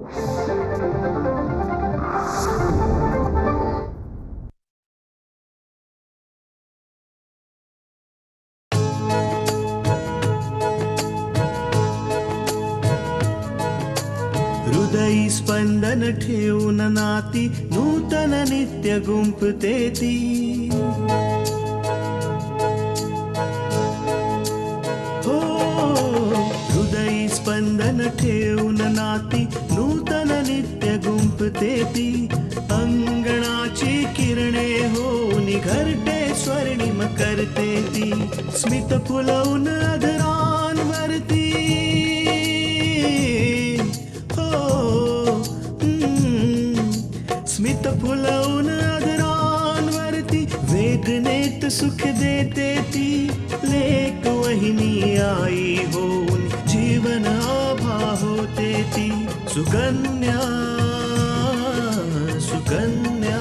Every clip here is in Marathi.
हृदयी स्पंदन ठेवून नाती नूतन नित्य गुंफते ती. हो हृदयी स्पंदन ठेवून नाती नूतन नित्य गुंफते ती. अंगणाची किरणे होऊन घरटे स्वर्णिम करते ती. स्मित फुलवून अधरांवरती स्मित फुलवून अधरांवरती वेदनेत सुख देते ती. लेक वहिनी आई होऊन जीवन आभा होते ती. सुकन्या सुकन्या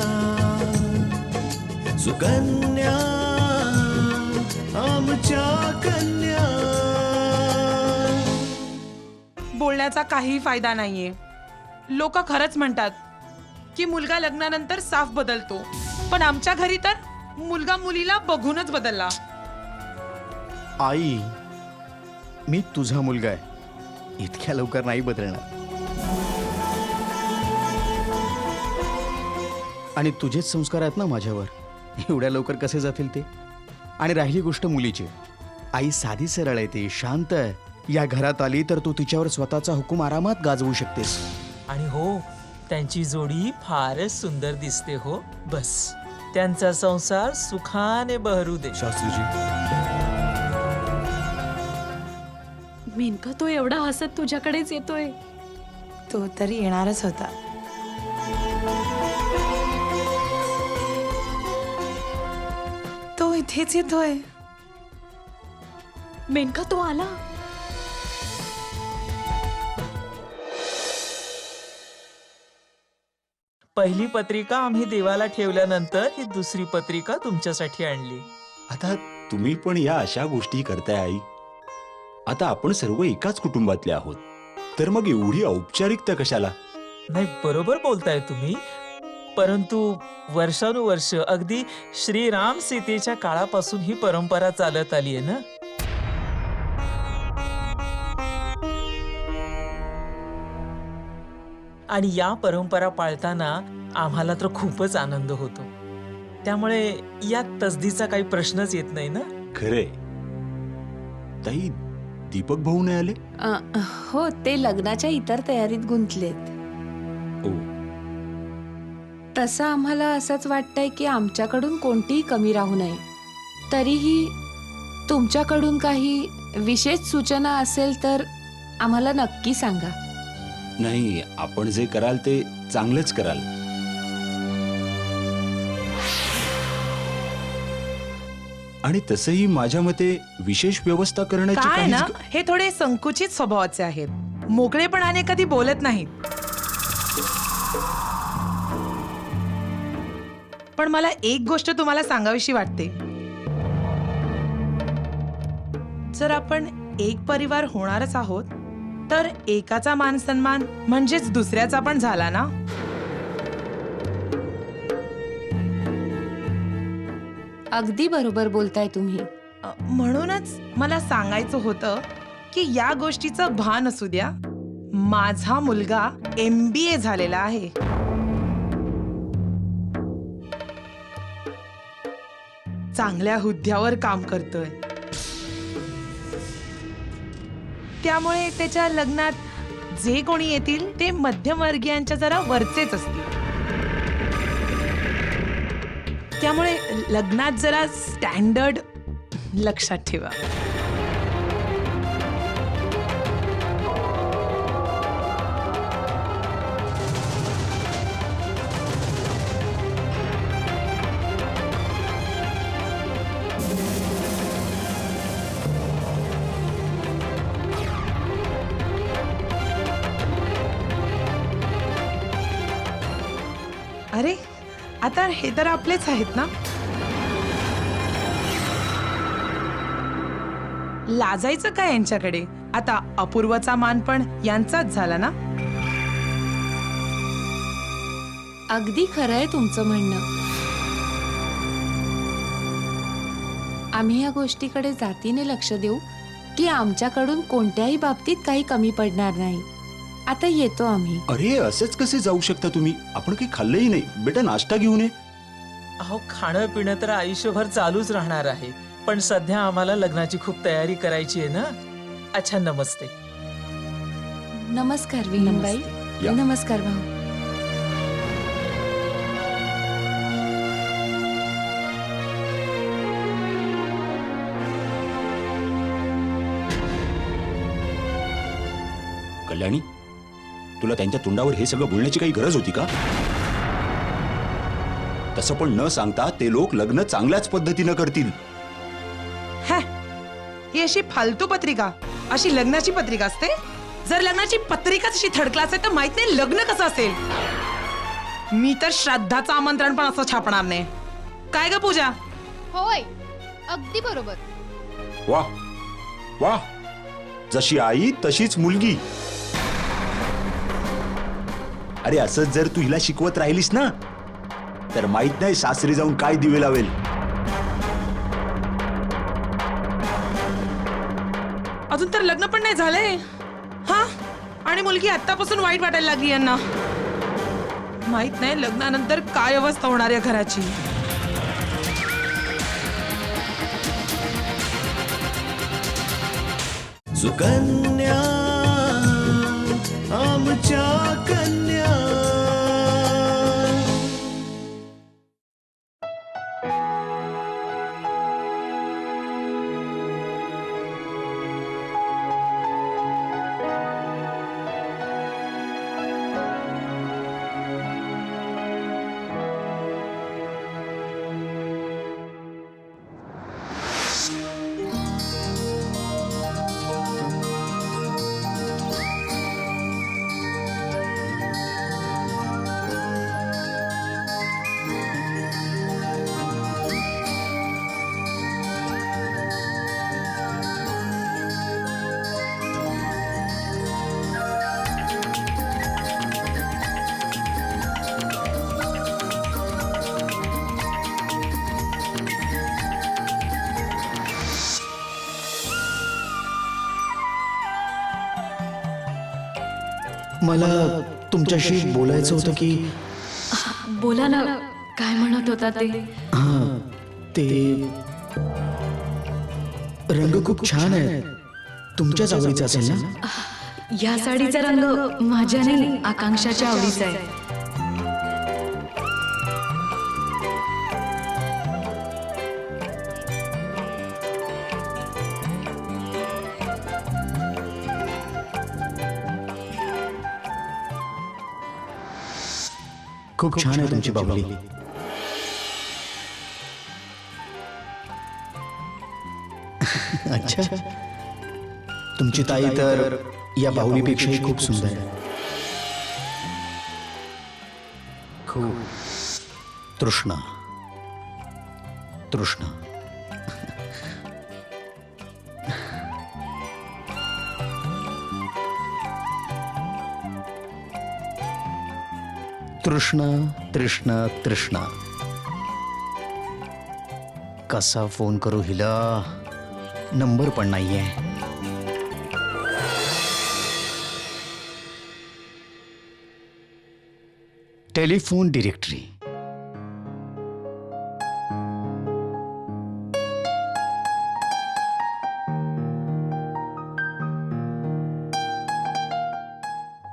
सुकन्या आमच्या कन्या. बोलण्याचा काही फायदा नाहीये. लोक खरंच म्हणतात की मुलगा लग्नानंतर साफ बदलतो, पण आमच्या घरी तर मुलगा मुलीला बघूनच बदलला. आई, मी तुझा मुलगा आहे, इतक्या लवकर नाही बदलणार. आणि तुझेच संस्कार आहेत ना माझ्यावर, एवढ्या लवकर कसे जातील ते. आणि राहिली गोष्ट मुलीची, आई साधी सरळ आहे, ती शांत आहे. या घरात आली तर तू तिच्यावर स्वतःचा हुकूम आरामात गाजवू शकतेस. आणि हो, त्यांची जोडी फारच सुंदर दिसते हो. बस त्यांचा संसार सुखाने बहरू दे. शास्त्रीजी, मेनका तो एवढा हसत तुझ्याकडेच येतोय. तो तरी येणारच होता. तो इथेच येतोय. मेनका तो आला. पहिली पत्रिका आम्ही देवाला ठेवल्यानंतर ही दुसरी पत्रिका तुमच्यासाठी आणली. आता तुम्ही पण या अशा गोष्टी करताय आई. आता आपण सर्व एकाच कुटुंबातले आहोत, तर मग एवढी औपचारिकता कशाला? नाही, बरोबर बोलताय तुम्ही, परंतु वर्षानुवर्ष अगदी श्रीराम सीतेच्या काळापासून ही परंपरा चालत आली आहे ना. आणि या परंपरा पाळताना आम्हाला तर खूपच आनंद होतो. त्यामुळे या तसदीचा काही प्रश्नच येत नाही ना. खरे ताई, दीपक भाऊ नाही आले? हो, ते लग्नाच्या इतर तयारीत गुंतलेत. ओ, तसं आम्हाला असंच वाटतंय की आमच्याकडून कोणतीही कमी राहू नये. तरीही तुमच्याकडून काही विशेष सूचना असेल तर आम्हाला नक्की सांगा. नाही, आपण जे कराल ते चांगलंच कराल. आणि तसंही माझ्या मते विशेष व्यवस्था करण्याची काय ना, काहीच हे थोडे संकुचित स्वभावाचे आहेत. मोकळेपणाने कधी बोलत नाहीत. पण मला एक गोष्ट तुम्हाला सांगावीशी वाटते. जर आपण एक परिवार होणारच आहोत, तर एकाचा मान सन्मान म्हणजेच दुसऱ्याचा पण झाला ना. अगदी बरोबर बोलताय तुम्ही. म्हणूनच मला सांगायचं होतं की या गोष्टीचं भान असू द्या. माझा मुलगा MBA झालेला आहे. चांगल्या हुद्द्यावर काम करतोय. त्यामुळे त्याच्या लग्नात जे कोणी येतील ते मध्यमवर्गीयांच्या जरा वरचेच असतील. त्यामुळे लग्नात जरा स्टँडर्ड लक्षात ठेवा. अरे, आता हे तर आपलेच आहेत ना. लाजायचं काय यांच्याकडे. आता अपूर्वाचा मान पण यांचाच झाला ना. अगदी खरं आहे तुमचं म्हणणं. आम्ही या गोष्टीकडे जातीने लक्ष देऊ की आमच्याकडून कोणत्याही बाबतीत काही कमी पडणार नाही. आता येतो आम्ही. अरे असेच कसे जाऊ शकता तुम्ही? आपण काही खाल्लंही नाही. बेटा नाश्ता घेऊन ये. अहो खाणं पिणं तर आयुष्यभर चालूच राहणार आहे, पण सध्या आम्हाला लग्नाची खूप तयारी करायची आहे ना. अच्छा, नमस्ते. नमस्कार विहीनबाई. या. नमस्कार भाऊ. कल्याणी, तुला त्यांच्या तोंडावर हे सगळं बोलण्याची काही गरज होती का? तसं पण न सांगता ते लोक लग्न चांगल्याच पद्धतीनं करतील. हॅ, ही अशी फालतू पत्रिका, अशी लग्नाची पत्रिका असते? जर लग्नाची पत्रिकाच अशी थर्ड क्लास आहे तर माहित नाही लग्न कसं असेल. मी तर श्राद्धाचं आमंत्रण पण असं छापणार नाही. काय ग पूजा? होय, अगदी बरोबर. वा वा, जशी आई तशीच मुलगी. अरे असंच जर तू हिला शिकवत राहिलीस ना तर माहित नाही सासरी जाऊन काय दिवे लावेल. अजून तर लग्न पण नाही झालंय. हा, आणि मुलगी आतापासून वाईट वाटायला लागली यांना. माहित नाही लग्नानंतर काय अवस्था होणार या घराची. सुकन्या आमच्या कन्या. मला तुमच्याशी बोलायचं होतं की बोला ना, काय म्हणत होता ते? हा, ते रंग खूप छान आहे. तुमच्याच आवडीचा असेल ना? या साडीचा रंग माझ्या नाही, आकांक्षाच्या आवडीचा आहे. खूप छान आहे तुमची बाहुली. अच्छा, तुमची ताई तर या बाहुलीपेक्षाही खूप सुंदर आहे. खूप तृष्णा तृष्णा. तृष्णा तृष्णा तृष्णा. कसा फोन करू हिला? नंबर पण नाहीये. Telephone directory.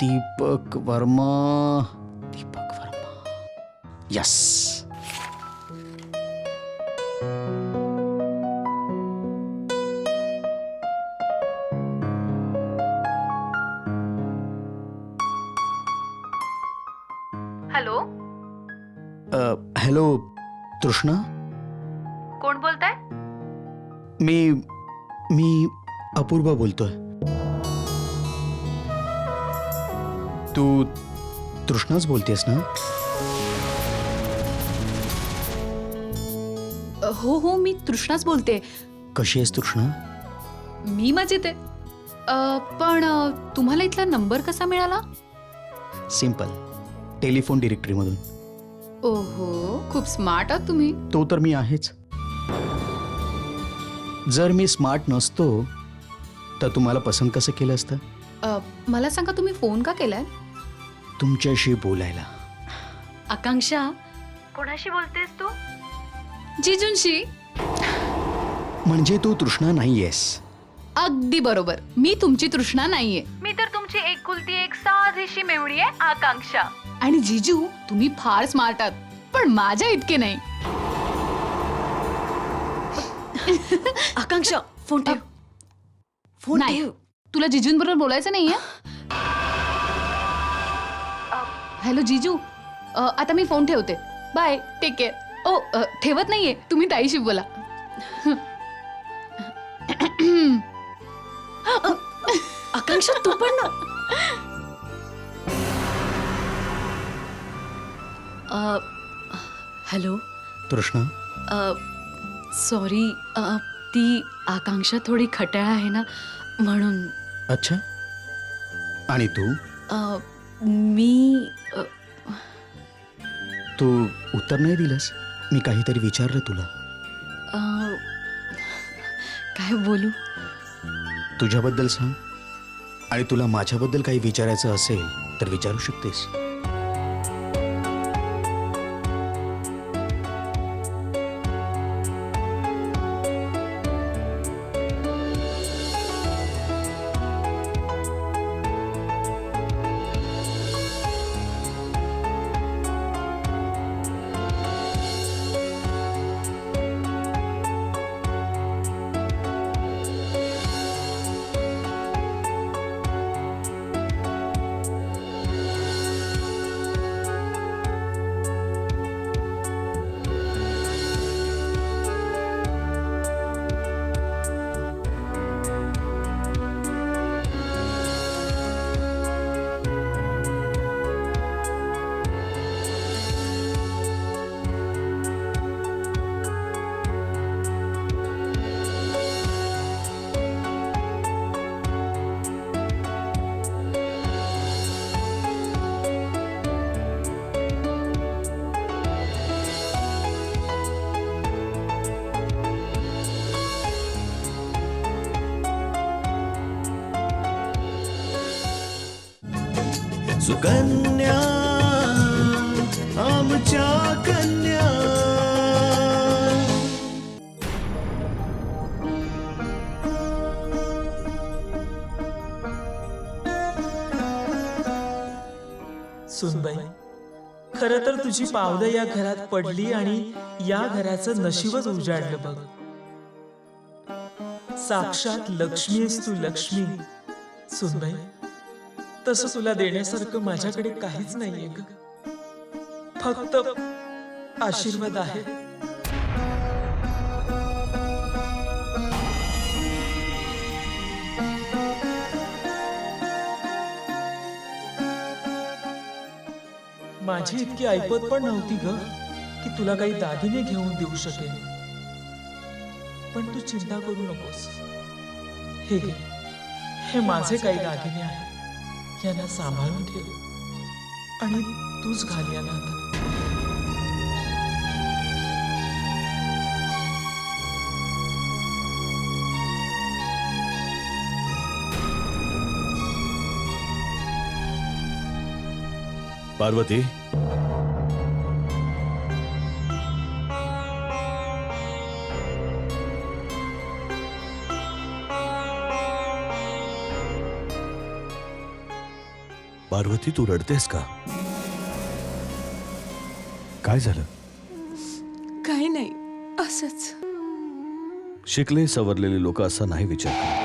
Deepak Verma. Deepak Verma. Yes. Hello, hello तृष्णा. कोण बोलताय? मी अपूर्वा बोलतोय. तू तृष्णाच बोलतेस ना? हो हो, मी तृष्णाच बोलते. कशी आहेस तृष्णा? मी मजेत आहे. पण तुम्हाला इथला नंबर कसा मिळाला? सिंपल, टेलिफोन डिरेक्टरीमधून. ओहो खूप स्मार्ट आहात तुम्ही. तो तर मी आहेच. जर मी स्मार्ट नसतो तर तुम्हाला पसंत कसं केलं असतं? मला सांगा तुम्ही फोन का केलाय? तुमच्याशी बोलायला. आकांक्षा कोणाशी बोलतेस तू? जिजूंशी. म्हणजे तू तृष्णा नाहीयेस. अगदी बरोबर, मी तुमची तृष्णा नाहीये. मी तर तुमची एकुलती एक साधीशी मेवडी आहे आकांक्षा. आणि जिजू तुम्ही फार स्मार्ट आहात, पण माझ्या इतके नाही. आकांक्षा फोन ठेव. फोन नाही. ठेव. तुला जिजूंबरोबर बोलायचं नाहीये? हॅलो जिजू, आता मी फोन ठेवते. Bye, take care. ओ ठेवत नाहीये, तुम्ही ताईशी बोला. आकांक्षा तू पण ना. हॅलो. तृष्णा, सॉरी, ती आकांक्षा थोडी खट्याळ आहे ना म्हणून. अच्छा. आणि तू मी तू उत्तर नाही दिलंस. मी काहीतरी विचारलं तुला. काय बोलू? तुझ्याबद्दल सांग. आणि तुला माझ्याबद्दल काही विचारायचं असेल तर विचारू शकतेस. सुकन्या आमच्या कन्या. सुनबाई, खरं तर तुझी पावलं या घरात पडली आणि या घराचं नशीबच उजाडलं बघ. साक्षात लक्ष्मी आहेस तू, लक्ष्मी. सुनबाई, तसं तुला देण्यासारखं माझ्याकडे काहीच नाहीये ग. फक्त आशीर्वाद आहे. माझी इतकी ऐपत पण नव्हती ग की तुला काही दागिने घेऊन देऊ शकेन. पण तू चिंता करू नकोस. हे घे, हे माझे काही दागिने आहेत. यांना सांभाळून ठेव आणि तूच घाल यांना आता. पार्वती, पार्वती तू रडतेस का? काय झालं? काही नाही, असंच. शिकले सवरलेले लोक असा नाही विचार करत.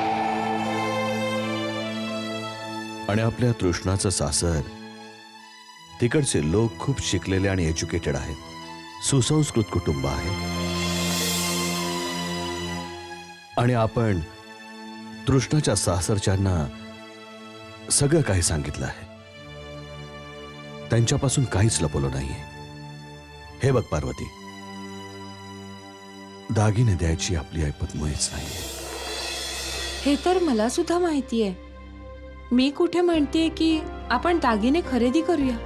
आणि आपल्या तृष्णाचं सासर, तिकडचे लोक खूप शिकलेले आणि एज्युकेटेड आहेत. सुसंस्कृत कुटुंब आहे. आणि आपण तृष्णाच्या सासरच्यांना सगळं काही सांगितलं आहे. त्यांच्यापासून काहीच लपवलं नाहीये. हे बघ पार्वती, दागिने द्यायची आपली ऐपत मुळीच नाहीये. हे तर मला सुद्धा माहिती आहे. मी कुठे म्हणतेय की आपण दागिने खरेदी करूया.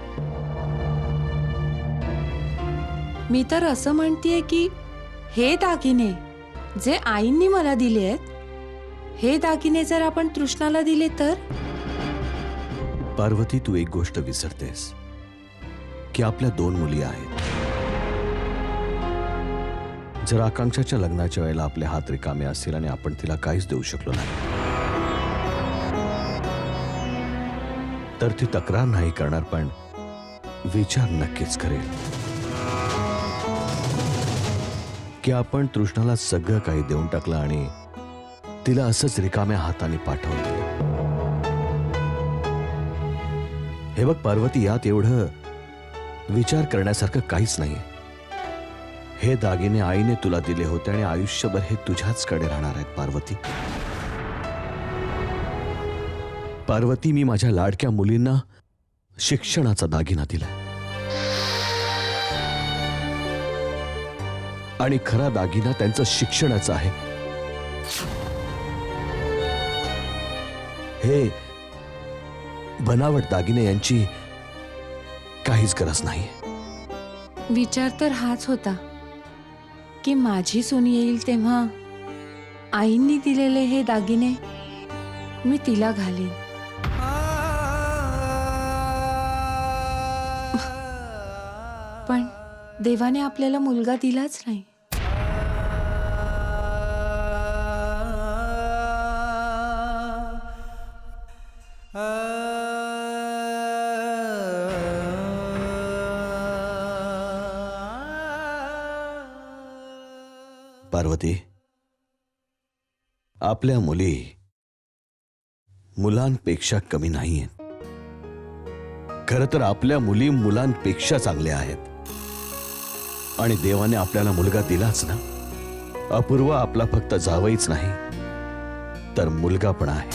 मी तर असं म्हणतेय की हे दागिने जे आईंनी मला दिले आहेत, हे दागिने जर आपण तृष्णाला दिले तर? पार्वती, तू एक गोष्ट विसरतेस की आपल्या 2 मुली आहेत. जर आकांक्षाच्या लग्नाच्या वेळेला आपले हात रिकामे असतील आणि आपण तिला काहीच देऊ शकलो नाही, तर ती तक्रार नाही करणार, पण विचार नक्कीच करेल की आपण तृष्णाला सगळं काही देऊन टाकलं आणि तिला असंच रिकाम्या हाताने पाठवून दिलं. हे बघ पार्वती, यात एवढं विचार करण्यासारखं काहीच नाहीये. हे दागिने आईने तुला दिले होते आणि आयुष्यभर हे तुझ्याचकडे राहणार आहेत. पार्वती, पार्वती, मी माझ्या लाडक्या मुलींना शिक्षणाचा दागिना दिला आणि खरा दागिना त्यांचं शिक्षणाचं आहे. हे बनावट दागिने यांची काहीच गरज नाही. विचार तर हाच होता की माझी सून येईल तेव्हा आईंनी दिलेले हे दागिने मी तिला घालीन. पण देवाने आपल्याला मुलगा दिलाच नाही. पार्वती, आपल्या मुली मुलांपेक्षा कमी नाहीयेत. खरं तर आपल्या मुली मुलांपेक्षा चांगल्या आहेत. आणि देवाने आपल्याला मुलगा दिलाच ना. अपूर्व आपला फक्त जावईच नाही, तर मुलगा पण आहे.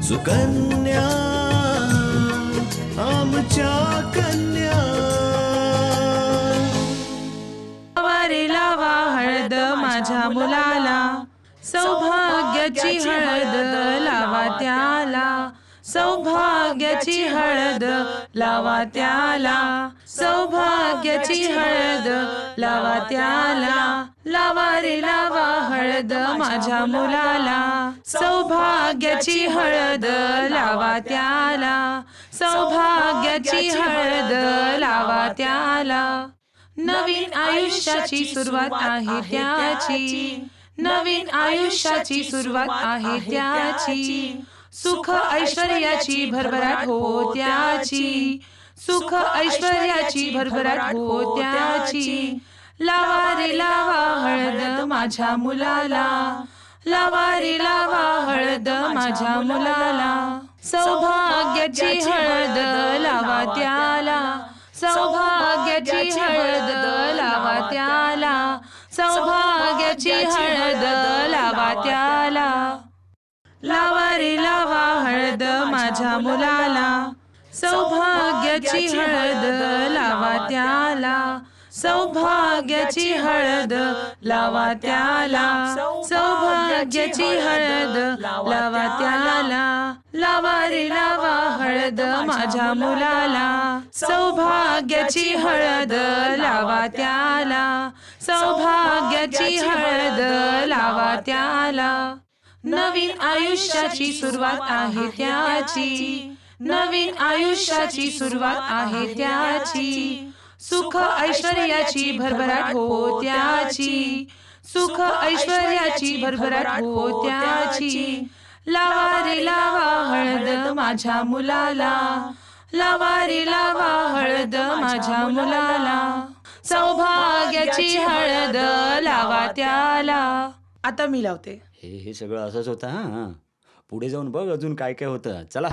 सुकन्या आमच्या कन्या. वारे लावा हळद माझ्या मुलाला, सौभाग्याची हळद लावा त्याला, सौभाग्याची हळद लावा त्याला, सौभाग्याची हळद लावा त्याला. लावा रे लावा हळद माझ्या मुलाला, सौभाग्याची हळद लावा त्याला, सौभाग्याची हळद लावा त्याला. नवीन आयुष्याची सुरुवात आहे त्याची, नवीन आयुष्याची सुरुवात आहे त्याची. सुख ऐश्वर्याची भरभराट हो त्याची, सुख ऐश्वर्याची भरभराट हो त्याची. लावा रे लावा हळद माझ्या मुलाला, लावा रे लावा हळद माझ्या मुलाला, सौभाग्याची हळद लावा त्याला, सौभाग्याची हळद लावा त्याला, सौभाग्याची हळद लावा त्याला. लावा रे लावा हळद माझ्या मुलाला, सौभाग्याची हळद लावा त्याला, सौभाग्याची हळद लावा त्याला, सौभाग्याची हळद लावा त्याला. लावा रे लावा हळद माझ्या मुलाला, सौभाग्याची हळद लावा त्याला, सौभाग्याची हळद लावा त्याला. नवीन आयुष्याची सुरुवात आहे त्याची, नवीन आयुष्याची सुरुवात आहे त्याची. सुख ऐश्वर्याची भरभराट हो त्याची, सुख ऐश्वर्याची भरभराट हो त्याची. लावा रे लावा हळद माझ्या मुलाला, लावा रे लावा हळद माझ्या मुलाला, सौभाग्याची हळद लावा त्याला. आता मी लावते. हे सगळं असंच होतं. हा, पुढे जाऊन बघ अजून काय काय होतं. चला.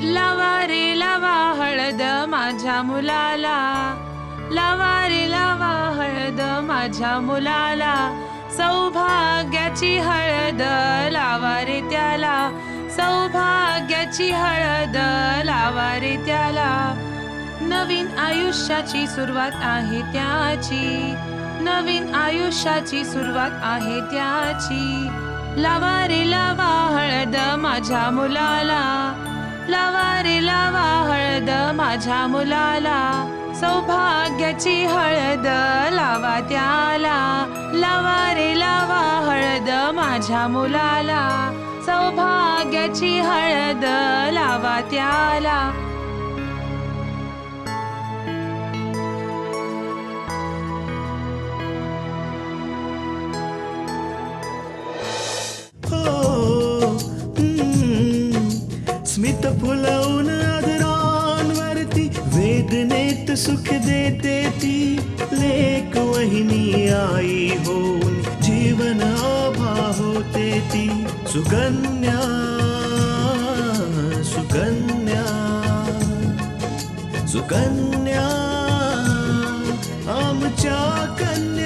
लावा रे लावा हळद माझ्या मुलाला, लावा रे लावा हळद माझ्या मुलाला, सौभाग्याची हळद लावा रे त्याला, सौभाग्याची हळद लावा रे त्याला. नवीन आयुष्याची सुरुवात आहे त्याची, नवीन आयुष्याची सुरुवात आहे त्याची. लावा रे लावा हळद माझ्या मुलाला, लावा रे लावा हळद माझ्या मुलाला. सौभाग्याची हळद लावा त्याला, लावा रे लावा हळद माझ्या मुलाला. सौभाग्याची हळद लावा त्याला. हो स्मित फुलवून अधरांवरती वेदनेत सुख देते ती. लेक वहिनी आई होऊन जीवन आभा होते ती. सुकन्या सुकन्या सुकन्या आमच्या कन्या.